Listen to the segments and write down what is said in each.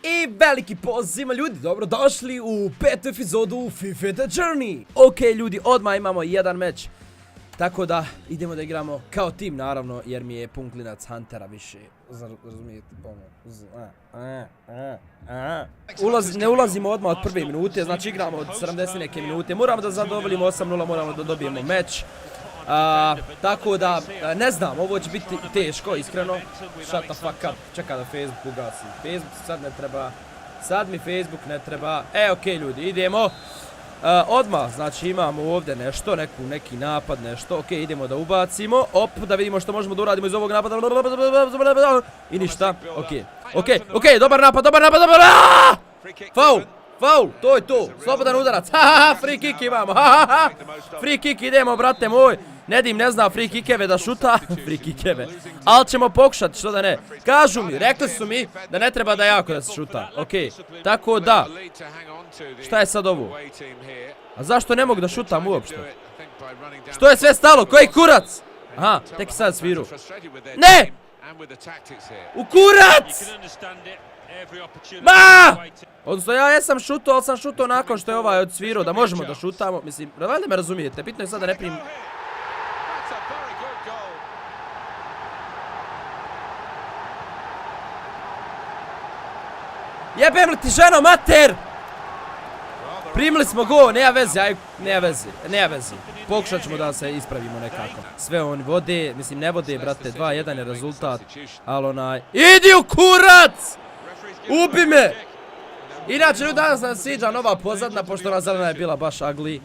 I veliki pozdrav svima ljudi, dobrodošli u petu epizodu FIFA The Journey. Ok ljudi, odmah imamo jedan meč. Tako da idemo da igramo kao tim naravno, jer mi je pun klinac Huntera više. Razumijete? Ne ulazimo odmah od prve minute, znači igramo od 70 neke minute. Moramo da zadovoljimo 8-0, moramo da dobijemo meč. Tako da, ne znam, ovo će biti teško, iskreno. Shut the fuck up, čeka da Facebook ugasi. Facebook sad ne treba, sad mi Facebook ne treba. Okej ljudi, idemo. Odmah, znači imamo ovdje nešto, neki napad, nešto. Okej, idemo da ubacimo. Op, da vidimo što možemo da uradimo iz ovog napada. I ništa, okej, dobar napad. Faul, to je to, slobodan udarac, free kick imamo, free kick idemo brate moj, Nedim ne zna free kickeve da šuta, free kickeve, ali ćemo pokušati, što da ne, kažu mi, rekli su mi da ne treba da jako da se šuta, okej, tako da, šta je sad ovo, a zašto ne mogu da šutam uopšte, što je sve stalo, koji kurac, aha, tek je sad sviru, ne, u kurac, odnosno ja jesam šutao, ali sam šutao nakon što je ovaj odsvirao da možemo da šutamo, mislim, valjda me razumijete, bitno je sad da ne primim. Jebem li ti ženo, mater! Primili smo go, nema vezi, pokušat ćemo da se ispravimo nekako. Sve oni vode, mislim ne vode, brate, 2-1 je rezultat, ali onaj, idi u kurac! Ubi me! Inače, ljudi, danas nam sviđa nova pozadna, pošto ona zelena je bila baš ugly.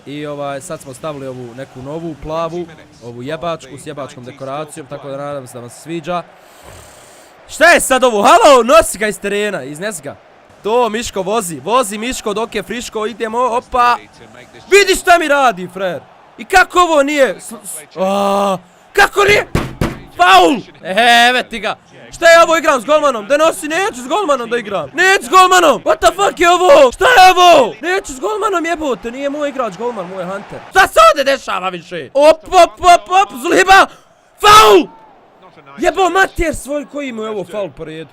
I sad smo stavili ovu neku novu plavu, ovu jebačku s jebačkom dekoracijom, tako da nadam se da vam se sviđa. Šta je sad ovo? Halo, nosi ga iz terena, iznesi ga. To, Miško, vozi Miško dok je friško, idemo, opa. Vidi šta mi radi, frer. I kako ovo nije? Kako nije? Faul! Evo ti ga. Šta je ovo, igram s golmanom? Da nosi, neću s golmanom da igram. Neću s golmanom! What the fuck je ovo? Šta je ovo? Neću s golmanom, jebote, nije moj igrač golman, moj Hunter. Šta se ovdje dešava više? Op, Zuliba! Faul! Jebo mater svoj, koji mu je ovo faul po redu?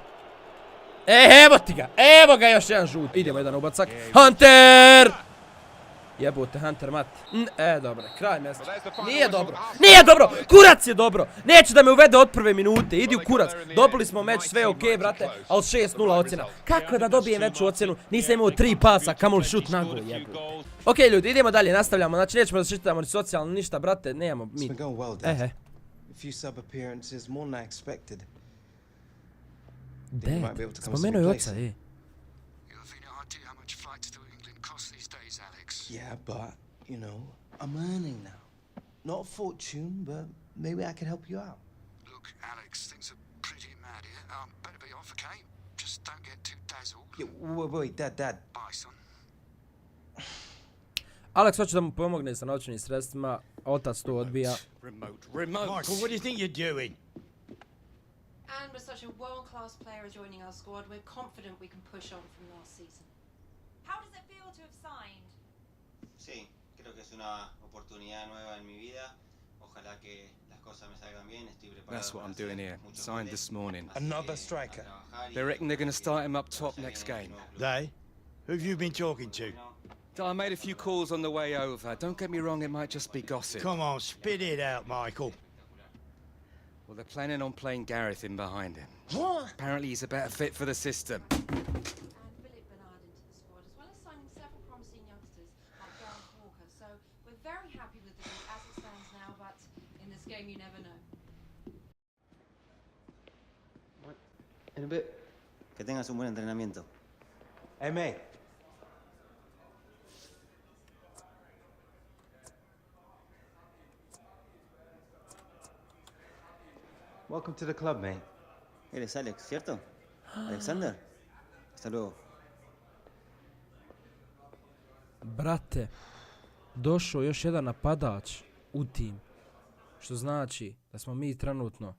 Evo ti ga, evo ga još jedan žut. Idemo jedan ubacak. Hunter! Jebote, Hunter mat. Dobro, kraj mjesta. Nije dobro, kurac je dobro. Neće da me uvede od prve minute, idi u kurac. Dobili smo meč, sve okej, brate, ali 6-0 ocjena. Kako da dobijem veću ocjenu? Nisam imao 3 pasa, kamoli šut na gol, jebote. Okej ljudi, idemo dalje, nastavljamo, znači nećemo da šitamo ni socijalno ništa, brate, nemamo mi. Spomenuo je oca, Yeah, but, you know, I'm earning now. Not a fortune, but maybe I can help you out. Look, Alex, things are pretty mad here. Better be off, okay? Just don't get too dazzled. Yeah, wait, Dad. Bye, son. Alex hoće da mu pomogne sa novčanim sredstvima, otac to odbija. Remote. Michael, what do you think you're doing? And with such a world-class player joining our squad, we're confident we can push on from last season. How does it feel to have signed? Sí, creo que es una oportunidad nueva en mi vida. Ojalá que las cosas me salgan bien. Estoy preparado. That's what I'm doing here. Signed this morning. Another striker. They reckon they're going to start him up top next game. They? Who have you been talking to? I made a few calls on the way over. Don't get me wrong, it might just be gossip. Come on, spit it out, Michael. Well, they're planning on playing Gareth in behind him. What? Apparently he's a better fit for the system. And Philip Bernard into the squad, as well as signing several promising youngsters like Gareth Walker. So we're very happy with the group as it stands now, but in this game you never know. In a bit. Que tengas un buen entrenamiento. Hey, mate. Welcome to the club, mate. Eres Alex, ¿cierto? Alexander. Hasta luego. Brate, došao još jedan napadač u tim, što znači da smo mi trenutno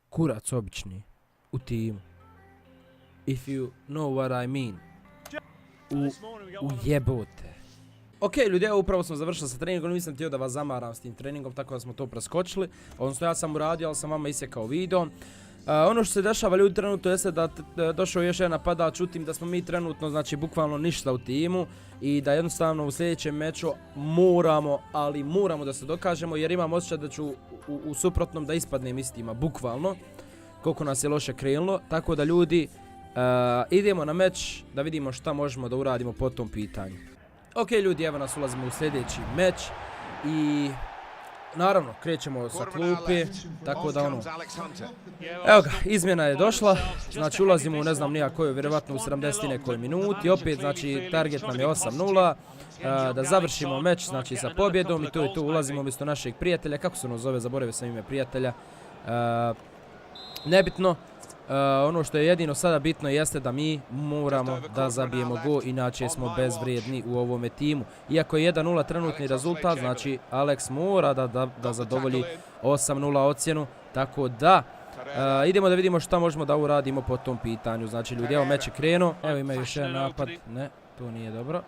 kurac obični u timu. If you know what I mean. U jebote. Ok, ljudi, evo upravo smo završili sa treningom, nisam htio da vas zamaram s tim treningom, tako da smo to preskočili. Odnosno ja sam uradio, ali sam vama isjekao video. Ono što se dešava ljudi trenutno jeste da došao još jedan napadač u tim, da smo mi trenutno znači bukvalno ništa u timu i da jednostavno u sljedećem meču moramo da se dokažemo jer imam osjećaj da ću u suprotnom da ispadnem iz tima, bukvalno koliko nas je loše krenulo, tako da ljudi idemo na meč da vidimo šta možemo da uradimo po tom pitanju. Ok ljudi, evo nas ulazimo u sljedeći meč i naravno krećemo sa klupe, tako da ono, evo ga, izmjena je došla, znači ulazimo u ne znam nija koju, vjerovatno u 70 nekoj minuti, opet znači target nam je 8-0, da završimo meč znači sa pobjedom i to je to, ulazimo umjesto našeg prijatelja, kako se ono zove, zaboravio sam ime prijatelja, nebitno. Ono što je jedino sada bitno jeste da mi moramo da zabijemo gol, inače smo bezvrijedni u ovome timu. Iako je 1-0 trenutni rezultat, znači Alex mora da zadovolji 8-0 ocjenu, tako da idemo da vidimo šta možemo da uradimo po tom pitanju. Znači ljudi, evo meč je krenuo, evo ima još jedan napad, ne, to nije dobro.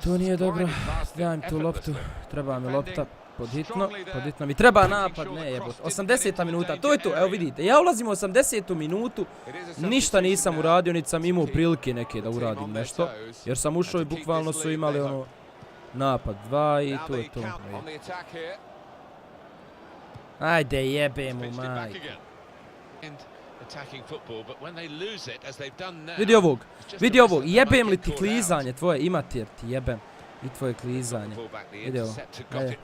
To nije dobro, dajem tu loptu, treba mi lopta. Podhitno mi treba napad, ne jebot, 80. minuta, to je to, evo vidite, ja ulazim u 80. minutu, ništa nisam uradio, niti sam imao prilike neke da uradim nešto, jer sam ušao i bukvalno su imali ono napad 2 i to je to. Ajde jebem u majku. Vidi ovog, jebem li ti klizanje tvoje, imati jer ti jebem. I tvoje klizanje. Vidi ovo. Ajde.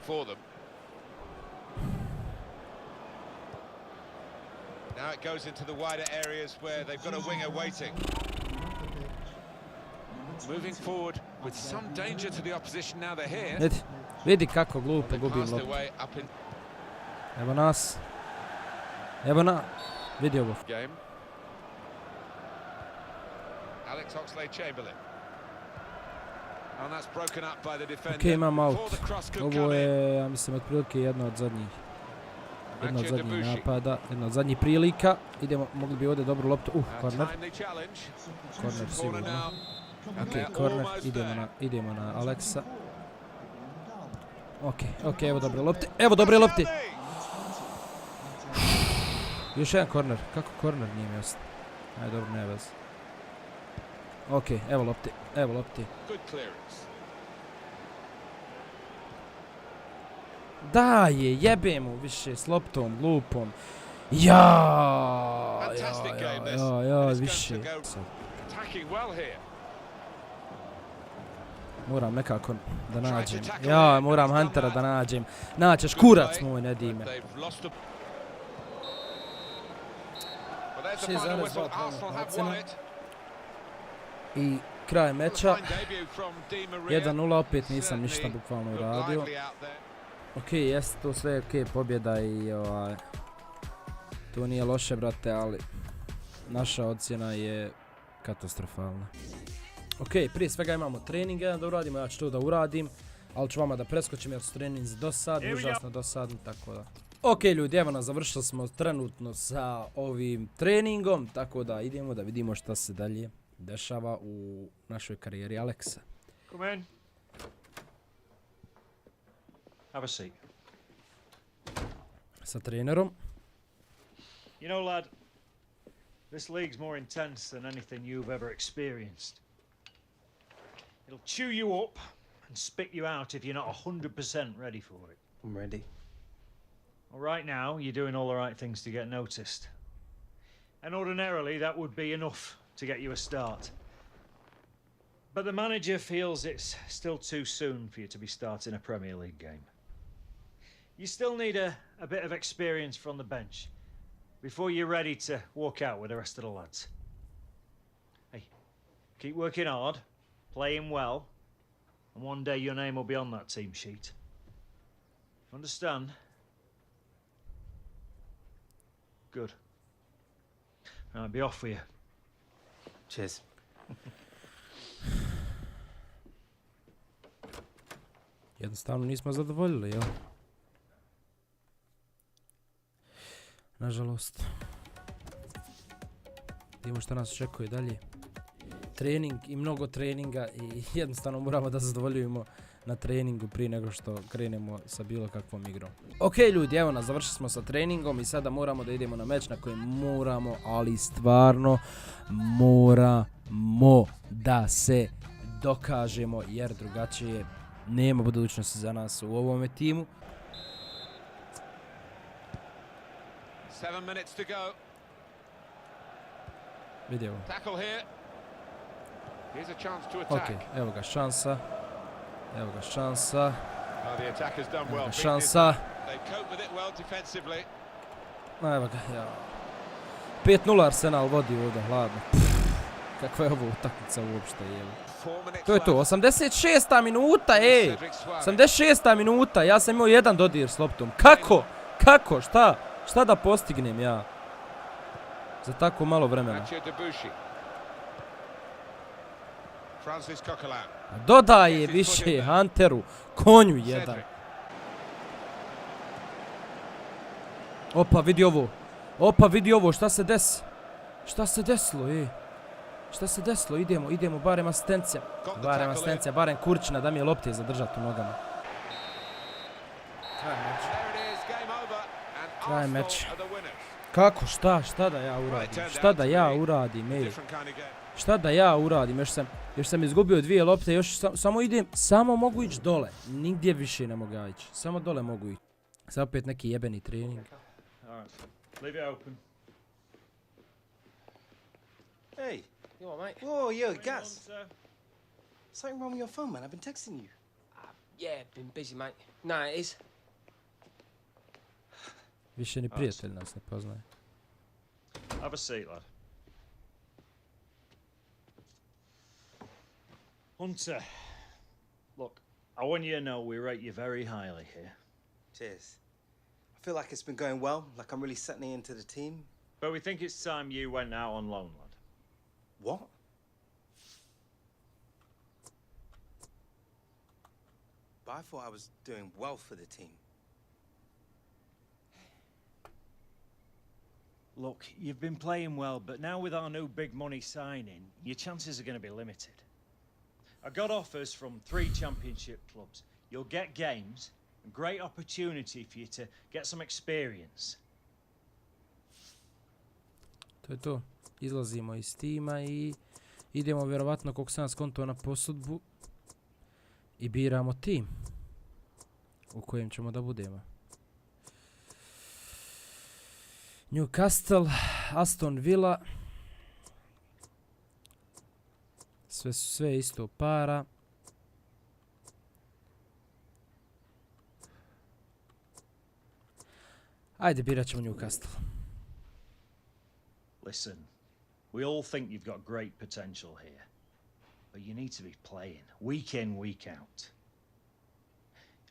Now it goes into the wider areas where they've got a winger waiting. Moving forward with some danger to the opposition now they're here. Vidi kako glupo gubim loptu. Evo nas. Vidi ovo. Alex Oxlade-Chamberlain. Ok, imam out. Ovo je, ja mislim, otprilike jedno od zadnjih napada, jedna od zadnjih prilika. Idemo, mogli bi ovdje dobru loptu. Korner. Korner sigurno. Ok, korner, idemo na Alexa. Ok, evo dobre lopte. Još jedan korner, kako korner nije mi jasno. Ajde, dobro, ne vez. Ok, evo lopte. Daje, jebe mu više s loptom, lupom. Ja, više. Moram nekako da nađem. Ja, moram Huntera da nađem. Naćeš kurac moj, ne dime. 6,2 i kraj meča. 1-0, opet nisam ništa bukvalno uradio. Ok, jeste to sve ok, pobjeda i to nije loše, brate, ali naša ocjena je katastrofalna. Ok, prije svega imamo trening jedan da uradimo, ja ću to da uradim, ali ću vama da preskočim jer su treninzi dosadni, užasno dosadni, tako da. Ok ljudi, evo nas, završili smo trenutno sa ovim treningom, tako da idemo da vidimo šta se dalje dešava u našoj karijeri Alexa. Come in. Have a seat. Sa trenerom. You know, lad, this league's more intense than anything you've ever experienced. It'll chew you up and spit you out if you're not 100% ready for it. I'm ready. Well, right now, you're doing all the right things to get noticed. And ordinarily, that would be enough to get you a start. But the manager feels it's still too soon for you to be starting a Premier League game. You still need a bit of experience from the bench before you're ready to walk out with the rest of the lads. Hey, keep working hard, playing well, and one day your name will be on that team sheet. Understand? Good. I'll be off with you. Cheers. Jednostavno nismo zadovoljili, jel? Nažalost. Vidimo što nas očekuje dalje. Trening i mnogo treninga i jednostavno moramo da zadovoljujemo na treningu prije nego što krenemo sa bilo kakvom igrom. Ok ljudi, evo nas, završili smo sa treningom i sada moramo da idemo na meč na koji moramo, ali stvarno moramo da se dokažemo jer drugačije nema budućnosti za nas u ovome timu. 7 minutes to go. Vidimo. Tackle here. Here's a chance to attack. Ok, evo ga šansa. Evo ga šansa. Oh, the attack has done Evo well. ga šansa. They cope with it well defensively. Evo ga, ja. 5-0 Arsenal vodi ovdje, hladno. Kakva je ovo utakmica uopšte, jevo. 4 minutes To je to, left. 86. minuta, ej! Cedric Suarez. 86. minuta, ja sam imao jedan dodir s loptom. Kako? Kako? Šta? Šta da postignem ja? Za tako malo vremena. Mathieu Debuchy. Francis Coquelin. Dodaje više Hunteru, konju jedan. Cedric. Opa, vidi ovo. Opa, vidi ovo, šta se desi? Šta se desilo, ej? Šta se desilo? Idemo, barem asistencija. Barem asistencija, barem Kurčina da mi je lopte zadržati u nogama. There it is, game over. And Kraj Arsenal meč. are the winners. Kako? Šta da ja uradim? Šta da ja uradim, ej? Different kind of game. Šta da ja uradim? Još sam izgubio 2 lopte, još samo mogu ići dole. Nigdje više ne mogu ići. Samo dole mogu ići. Sad opet neki jebeni trening. Alright. Leave it open. Hey. You all right, mate? Whoa, yo, Gas. Sir. Something wrong with your phone, man. I've been texting you. Yeah, been busy, mate. No, it is. Više ni prijatelj nas ne poznaje. Have a seat, lad. Hunter, look, I want you to know we rate you very highly here. Cheers. I feel like it's been going well, like I'm really settling into the team. But we think it's time you went out on loan, lad. What? But I thought I was doing well for the team. Look, you've been playing well, but now with our new big money signing, your chances are going to be limited. I got offers from 3 championship clubs. You'll get games, a great opportunity for you to get some experience. To je to. Izlazimo iz tima i idemo vjerovatno koliko sam skonto na posudbu i biramo tim u kojem ćemo da budemo. Newcastle, Aston Villa. Sve isto para. Ajde, birat ćemo Newcastle. Listen, we all think you've got great potential here, but you need to be playing week in, week out.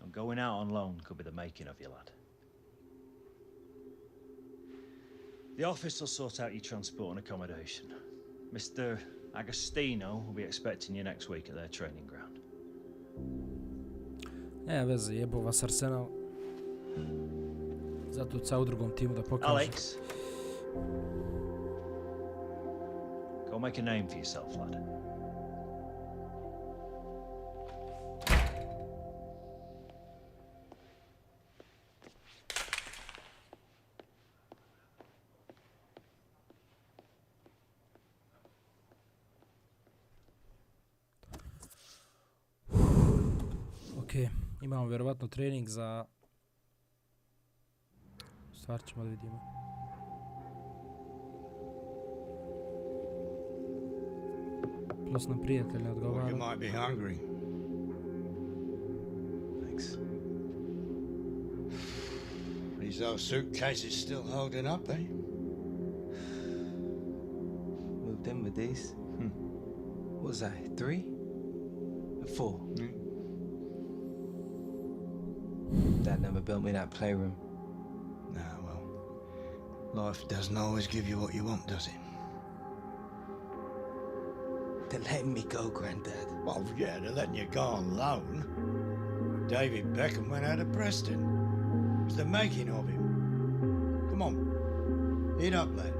And going out on loan could be the making of you, lad. The office will sort out your transport and accommodation. Mr. Agostino will be expecting you next week at their training ground. Ne veze, jebo vas Arsenal. Zato ca u drugom timu da pokaže. Alex, go make a name for yourself, lad. Ok, imamo vjerovatno trening za... Stvar ćemo da vidimo. Plus nam prijatelj ne Well, odgovara. you might be hungry. Thanks. These old suitcases still holding up, eh? Moved in with these. What was that, 3? Or 4? Dad never built me that playroom. Nah, well, life doesn't always give you what you want, does it? They're letting me go, Granddad. Well, yeah, they're letting you go on loan. David Beckham went out of Preston. It was the making of him. Come on, eat up, lad.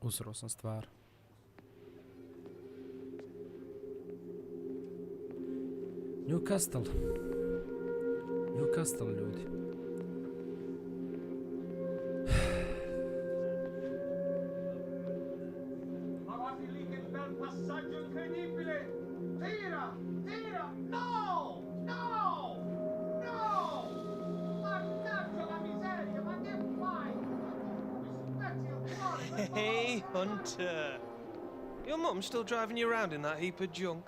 Usro sam stvar. Newcastle, ljudi. Hey, Hunter. Your mum's still driving you around in that heap of junk?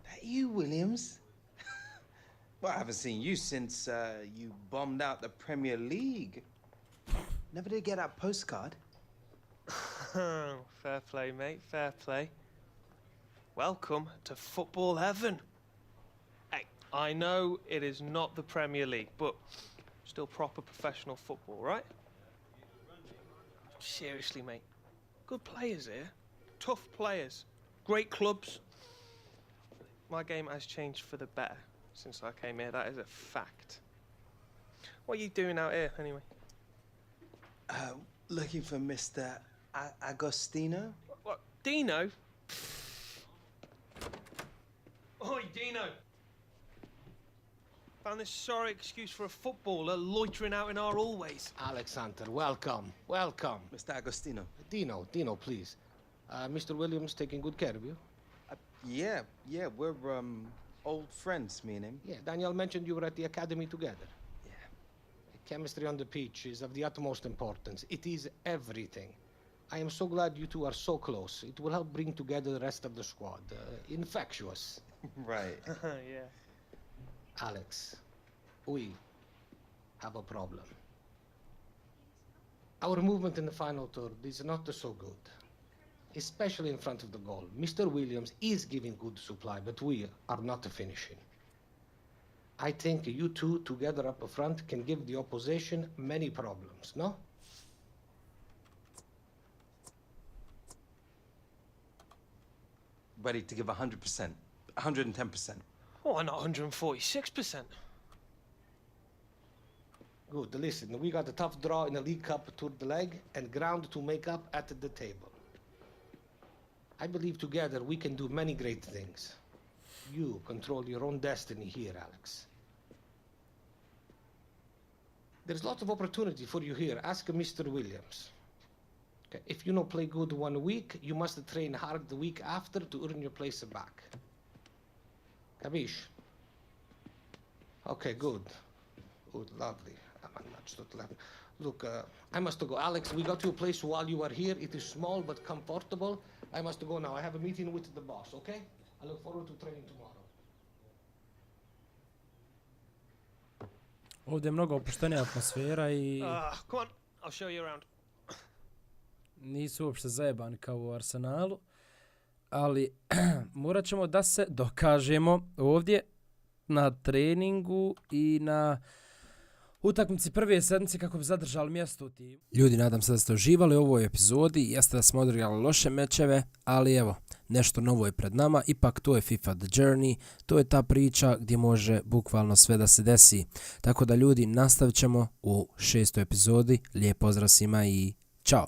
That you, Williams? Well, I haven't seen you since you bombed out the Premier League. Never did get that postcard. Fair play, mate, fair play. Welcome to football heaven. Hey, I know it is not the Premier League, but still proper professional football, right? Seriously, mate. Good players here. Tough players. Great clubs. My game has changed for the better since I came here. That is a fact. What are you doing out here, anyway? Looking for Mr. Agostino? What? Dino? Oi, Dino! Found this sorry excuse for a footballer loitering out in our hallways. Alexander, welcome, welcome. Mr. Agostino. Dino, please. Mr. Williams taking good care of you? Yeah, we're old friends, me and him. Yeah, Daniel mentioned you were at the academy together. Yeah. Chemistry on the pitch is of the utmost importance. It is everything. I am so glad you two are so close. It will help bring together the rest of the squad. Infectious. Right. Yeah. Alex, we have a problem. Our movement in the final third is not so good, especially in front of the goal. Mr. Williams is giving good supply, but we are not finishing. I think you two together up front can give the opposition many problems, no? Ready to give 100%. 110%. Why not 146%? Good, listen, we got a tough draw in the League Cup toward the leg and ground to make up at the table. I believe together we can do many great things. You control your own destiny here, Alex. There's lots of opportunity for you here. Ask Mr. Williams. Okay. If you don't play good 1 week, you must train hard the week after to earn your place back. Capish? Okay, good. Good, lovely. Look, I must go. Alex, we got you a place while you are here. It is small but comfortable. I must go now. I have a meeting with the boss, okay? I look forward to training tomorrow. Ovdje je mnogo opuštenija atmosfera i Come on, I'll show you around. nisu uopšte zajebani kao u Arsenalu, ali morat ćemo da se dokažemo ovdje na treningu i na utakmici prve sedmice kako bi zadržali mjesto u timu. Ljudi, nadam se da ste uživali u ovoj epizodi. Jeste da smo odigrali loše mečeve, ali evo, nešto novo je pred nama. Ipak to je FIFA The Journey, to je ta priča gdje može bukvalno sve da se desi. Tako da ljudi, nastavit ćemo u 6. epizodi. Lijep pozdrav svima i čao!